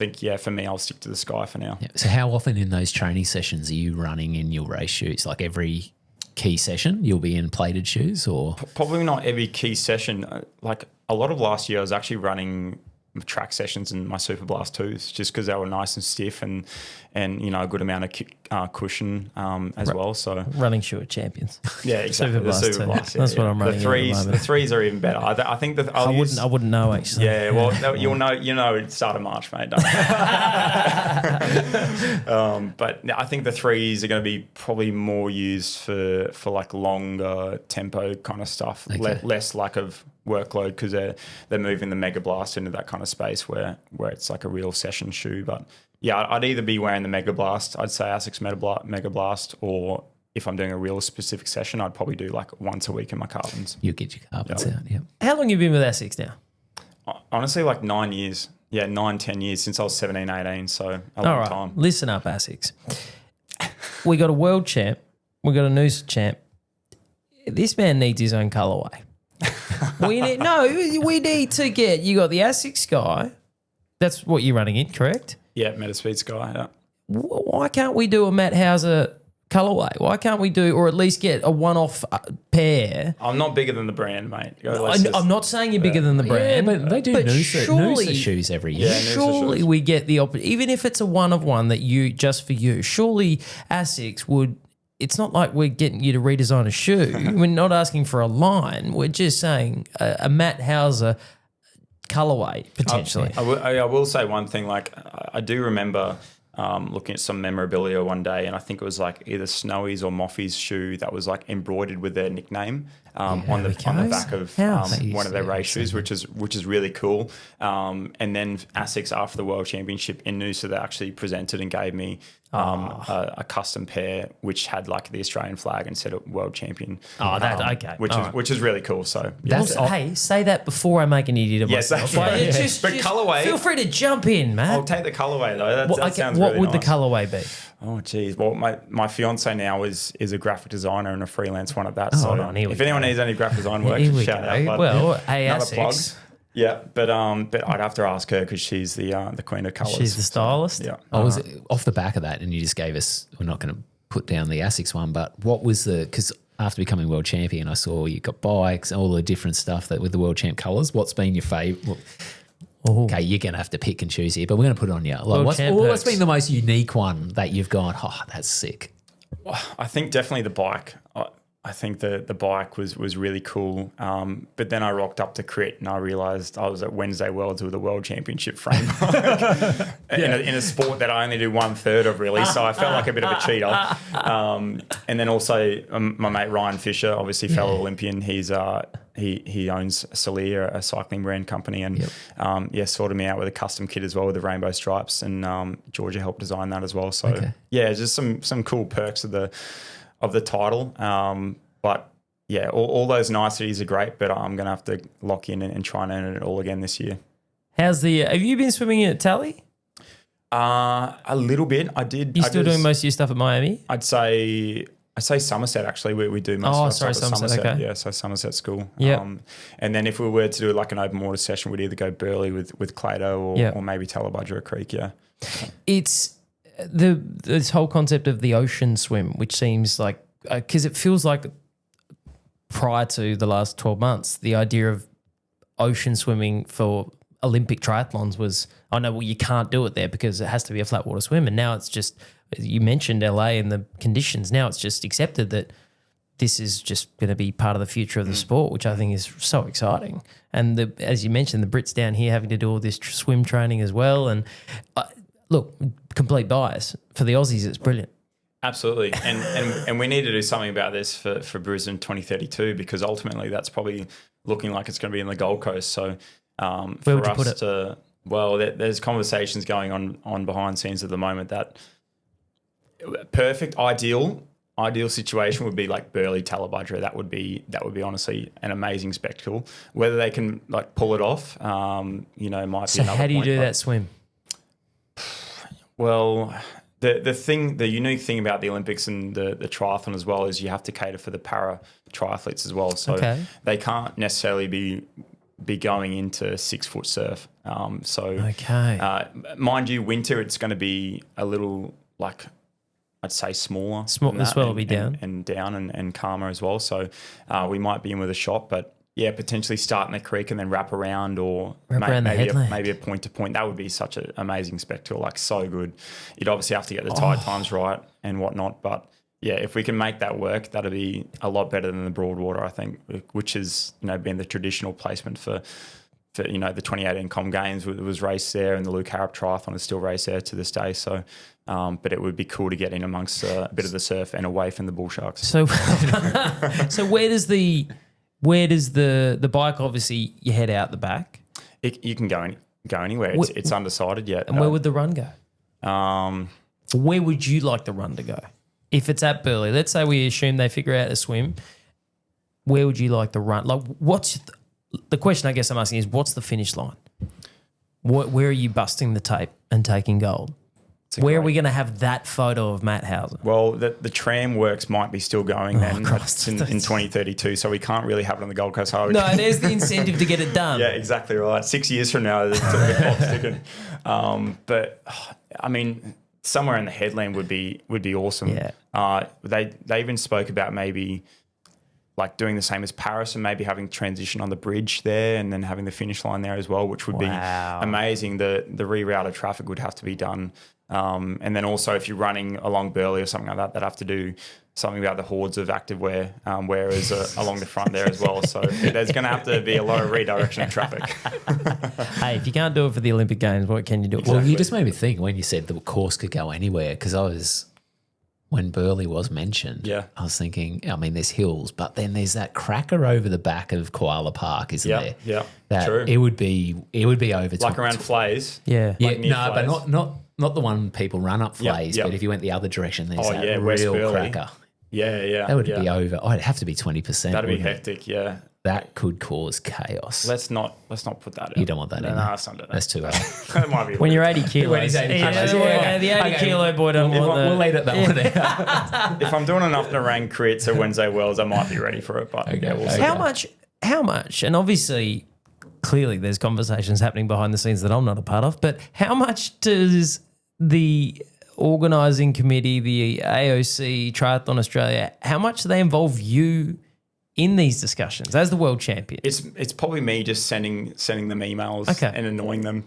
I think, for me, I'll stick to the Sky for now. Yeah. So how often in those training sessions are you running in your race shoes? Like every key session you'll be in plated shoes, or? Probably not every key session. Like a lot of last year I was actually running track sessions in my Super Blast 2s just because they were nice and stiff and a good amount of cushion as well. So running shoe at Champions. Yeah, exactly. Super Blast, that's what I'm running. The threes are even better. I think that I wouldn't know actually. Yeah, well, you'll know. It's start of March, mate. Don't but I think the threes are going to be probably more used for like longer tempo kind of stuff, less lack of workload, because they're moving the Mega Blast into that kind of space where it's like a real session shoe. But yeah, I'd either be wearing the Mega Blast, I'd say ASICS Mega Blast, or if I'm doing a real specific session, I'd probably do like once a week in my carbons. You get your carbons out, yeah. How long have you been with ASICS now? Honestly, like 9 years. Yeah, 9-10 years since I was 17, 18, so a long time. Listen up, ASICS. We got a world champ. We got a Noosa champ. This man needs his own colourway. We need to get. You got the ASICS Sky. That's what you're running in, correct? Yeah, Metaspeed Sky. Yeah. Why can't we do a Matt Hauser colourway? Why can't we do, or at least get a one-off pair? I'm not bigger than the brand, mate. I'm not saying you're bigger than the brand. Yeah, but they do Noosa shoes every year. Yeah, surely we get the even if it's a one-of-one that just for you. Surely ASICS would. It's not like we're getting you to redesign a shoe. We're not asking for a line. We're just saying a Matt Hauser colourway potentially. I will say one thing. Like I do remember looking at some memorabilia one day, and I think it was like either Snowy's or Moffy's shoe that was like embroidered with their nickname on the back of one of their race shoes, which is really cool. And then ASICS, after the World Championship in Noosa, they actually presented and gave me a custom pair which had like the Australian flag and said World Champion. Okay. Which is really cool. So hey, say that before I make an idiot of myself. But colourway, feel free to jump in, man. I'll take the colourway though. That sounds what really would nice. the colourway be? Oh geez, well my fiance now is a graphic designer and a freelance one at that. Hold on, here we if anyone go. needs any graphic design work, Here we shout go. out. Bud. Well, hey, another plug. ASICS. Yeah, but I'd have to ask her because she's the queen of colours. She's the stylist. Yeah. I was off the back of that, and you just gave us. We're not going to put down the ASICS one, but what was because after becoming world champion, I saw you got bikes, all the different stuff that with the world champ colours. What's been your favourite? Okay, you're going to have to pick and choose here, but we're going to put it on you. Like, what's been the most unique one that you've gone, oh, that's sick? I think definitely the bike. I think the bike was really cool. But then I rocked up to Crit and I realised I was at Wednesday Worlds with a World Championship frame in a sport that I only do 1/3 of really. So I felt like a bit of a cheater. And then also my mate Ryan Fisher, obviously fellow Olympian, he owns Celia, a cycling brand company, and sorted me out with a custom kit as well with the rainbow stripes, and Georgia helped design that as well. So just some cool perks of the title. But yeah, all those niceties are great, but I'm going to have to lock in and try and earn it all again this year. Have you been swimming at Tally? A little bit. I did. You still doing most of your stuff at Miami? I'd say Somerset actually. We do most of our stuff at Somerset. Okay. Yeah, so Somerset School. Yeah. And then if we were to do like an open water session, we'd either go Burleigh with Clado or maybe Tallabudgera Creek. Yeah. It's this whole concept of the ocean swim, which seems like because it feels like prior to the last 12 months, the idea of ocean swimming for Olympic triathlons was, you can't do it there because it has to be a flat water swim. And now it's just, you mentioned LA and the conditions. Now it's just accepted that this is just going to be part of the future of the sport, which I think is so exciting. And as you mentioned, the Brits down here having to do all this swim training as well. And look, complete bias. For the Aussies, it's brilliant. Absolutely. And we need to do something about this for Brisbane 2032 because ultimately that's probably looking like it's going to be in the Gold Coast. So where would you put it? There's conversations going on behind the scenes at the moment that perfect, ideal situation would be like Burleigh, Tallabudgera. That would be honestly an amazing spectacle. Whether they can like pull it off, might be another point. So how do you do that swim? Well, the unique thing about the Olympics and the triathlon as well is you have to cater for the para triathletes as well. So they can't necessarily be going into 6 foot surf. Mind you, winter it's going to be a little like I'd say smaller. The swell will be down and calmer as well. So we might be in with a shot, but. Yeah, potentially start in the creek and then wrap around maybe a point to point. That would be such an amazing spectacle, like so good. You'd obviously have to get the tide times right and whatnot. But yeah, if we can make that work, that'd be a lot better than the Broadwater, I think, which has been the traditional placement for the 2018 Com Games. It was raced there, and the Luke Harrop Triathlon is still raced there to this day. So, but it would be cool to get in amongst a bit of the surf and away from the bull sharks. So, where does the bike, obviously, you head out the back? You can go anywhere. It's undecided yet. And where would the run go? Where would you like the run to go? If it's at Burleigh, let's say we assume they figure out a swim, where would you like the run? Like, what's the question I guess I'm asking is, what's the finish line? Where are you busting the tape and taking gold? Where are we going to have that photo of Matt Hauser? Well, the tram works might be still going then. It's in 2032, so we can't really have it on the Gold Coast Highway. No, there's the incentive to get it done. Yeah, exactly right. 6 years from now, the clock's ticking. But I mean, somewhere in the headland would be awesome. Yeah. They even spoke about maybe like doing the same as Paris and maybe having transition on the bridge there and then having the finish line there as well, which would be amazing. The reroute of traffic would have to be done And then also if you're running along Burleigh or something like that, they'd have to do something about the hordes of activewear wearers along the front there as well. So there's going to have to be a lot of redirection of traffic. Hey, if you can't do it for the Olympic Games, what can you do? Well, you just made me think when you said the course could go anywhere, because when Burleigh was mentioned, I was thinking, I mean, there's hills, but then there's that cracker over the back of Koala Park, isn't there? Yeah, that true. It would be over like around Flays. Yeah. Yeah, like near no, Flays. but not the one people run up Flays, yep. but if you went the other direction, there's that West real Burleigh. cracker. Yeah. That would be over. Oh, it'd have to be 20%. That'd be wouldn't it? hectic, yeah. That could cause chaos. Let's not put that in. You don't want that in. No, let's not do that. That's too hard. That might be When you're 80 kilos. When he's 80 kilos. The 80 kilo boy don't want We'll leave it that one there. If I'm doing enough Narang crits at Wednesday Worlds, I might be ready for it. But we'll see. How much, and obviously, clearly there's conversations happening behind the scenes that I'm not a part of, but how much does the organising committee, the AOC, Triathlon Australia, how much do they involve you in these discussions as the world champion? It's probably me just sending them emails and annoying them,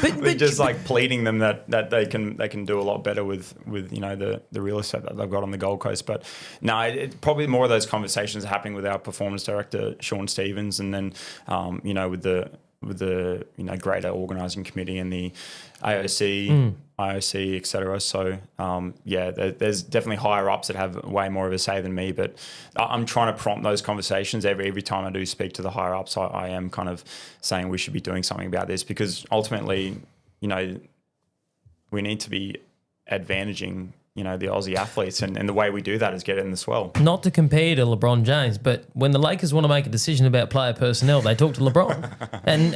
but just like pleading them that they can do a lot better with the real estate that they've got on the Gold Coast. But no, it's probably more of those conversations are happening with our performance director Sean Stevens, and then with the greater organising committee and the AOC, IOC, etc. So there's definitely higher ups that have way more of a say than me. But I'm trying to prompt those conversations every time I do speak to the higher ups. I am kind of saying we should be doing something about this, because ultimately, we need to be advantaging the Aussie athletes, and the way we do that is get in the swell. Not to compare to LeBron James, but when the Lakers want to make a decision about player personnel, they talk to LeBron, and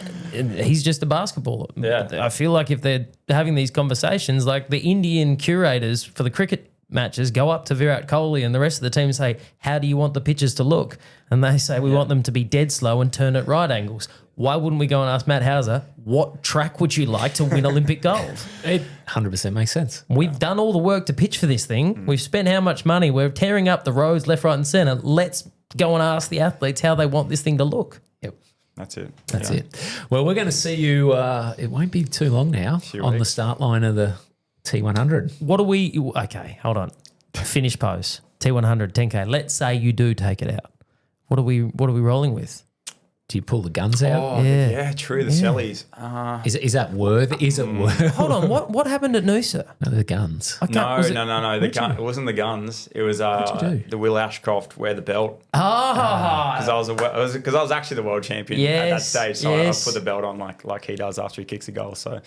he's just a basketballer. Yeah. I feel like if they're having these conversations, like the Indian curators for the cricket matches go up to Virat Kohli and the rest of the team and say, how do you want the pitches to look? And they say, we want them to be dead slow and turn at right angles. Why wouldn't we go and ask Matt Hauser, what track would you like to win Olympic gold? It 100% makes sense. We've done all the work to pitch for this thing. We've spent how much money? We're tearing up the roads left, right and centre. Let's go and ask the athletes how they want this thing to look. Yep. That's it. That's it. Well, we're going to see you, it won't be too long now, on the start line of the T100. What do we... Okay, hold on. Finish pose. T100, 10K. Let's say you do take it out. What are we rolling with? Do you pull the guns out? Oh, yeah, true. The sellies. Is that worth? Is it worth? Hold on. What happened at Noosa? No, the guns. No. The gun. It wasn't the guns. It was the Will Ashcroft wear the belt. Because I was actually the world champion at that stage. So I put the belt on like he does after he kicks a goal. So a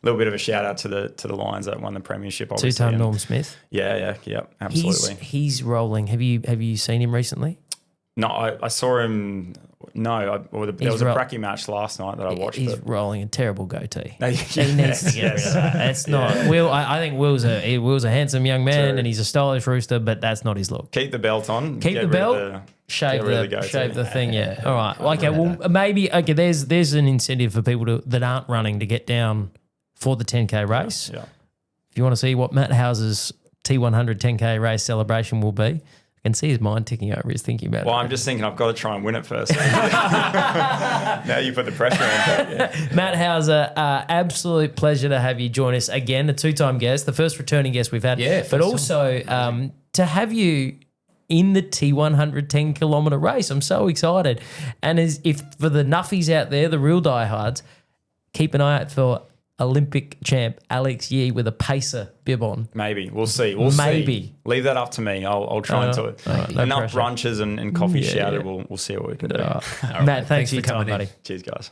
little bit of a shout out to the Lions that won the premiership. Obviously. Two-time Norm Smith. Yeah, absolutely. He's rolling. Have you seen him recently? No, I saw him. No, there was a pracky match last night that I watched. He's rolling a terrible goatee. He needs to get rid of that. That's not Will. I think Will's a handsome young man and he's a stylish rooster, but that's not his look. Keep the belt on. Keep the belt. Shave the thing. Yeah. All right. Okay. Well, maybe. Okay. There's an incentive for people that aren't running to get down for the 10K race. Yeah. If you want to see what Matt Hauser's T100 10K race celebration will be. I can see his mind ticking over. He's thinking about it. Well, I'm just thinking I've got to try and win it first. Now you put the pressure on. Yeah. Matt Hauser, absolute pleasure to have you join us again, a two-time guest, the first returning guest we've had. Yeah, but also to have you in the T100 10-kilometre race. I'm so excited. And if for the nuffies out there, the real diehards, keep an eye out for Olympic champ Alex Yee with a pacer bib on. Maybe. We'll see. We'll see. Leave that up to me. I'll try and do it. No enough pressure. brunches and coffee shouted. We'll see what we can do. Matt, thanks for your time, buddy. Cheers, guys.